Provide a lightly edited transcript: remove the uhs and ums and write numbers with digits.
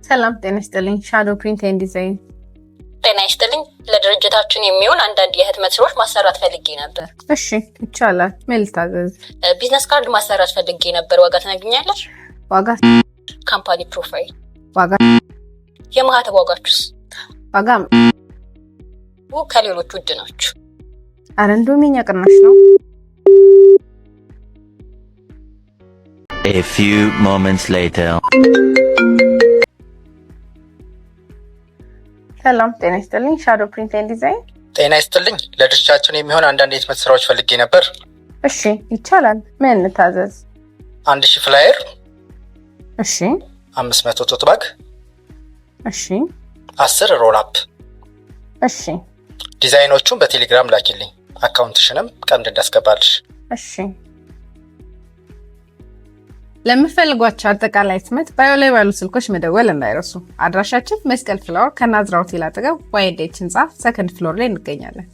ሰላም ጤና ይስጥልኝ። ሻዶ ፕሪንት ኤንድ ዲዛይን። ጤና ይስጥልኝ። ለድርጅታችን የሚሆን አንዳንድ የህትመት ስራዎች ማሰራት ፈልጌ ነበር። እሺ ይቻላል። ምን ልታዘዝ? ቢዝነስ ካርድ ማሰራት ፈልጌ ነበር። ዋጋ ትነግኛለሽ? ዋጋ፣ ካምፓኒ ፕሮፋይል፣ ዋጋ፣ የማህተብ ዋጋችሁስ? ዋጋ ከሌሎች ውድ ናችሁ። አረ እንደውም የኛ ቅናሽ ነው። A few moments later. ሰላም ጤና ይስጥልኝ። ሻዶ ፕሪንት ኤንድ ዲዛይን። ጤና ይስጥልኝ። ለድርጅታችን የሚሆን አንዳንድ የህትመት ስራዎች ፈልጌ ነበር። እሺ ይቻላል። ምን ልታዘዝ? 1000 ፍላየር፣ እሺ 500 ቶት ባግ፣ እሺ 10 ሮል አፕ። እሺ ዲዛይኖቹን በቴሌግራም ላኪልኝ። አካውንትሽንም ቀን እንዳስገባልሽ። እሺ ለምፈልጓቸው አጠቃላይ ህትመት ባዮ ላይ ባሉ ስልኮች መደወል እንዳይረሱ። አድራሻችን መስቀል ፍላወር ከናዝራ ሆቴል አጠገብ ዋይዴች ህንፃ ሰከንድ ፍሎር ላይ እንገኛለን።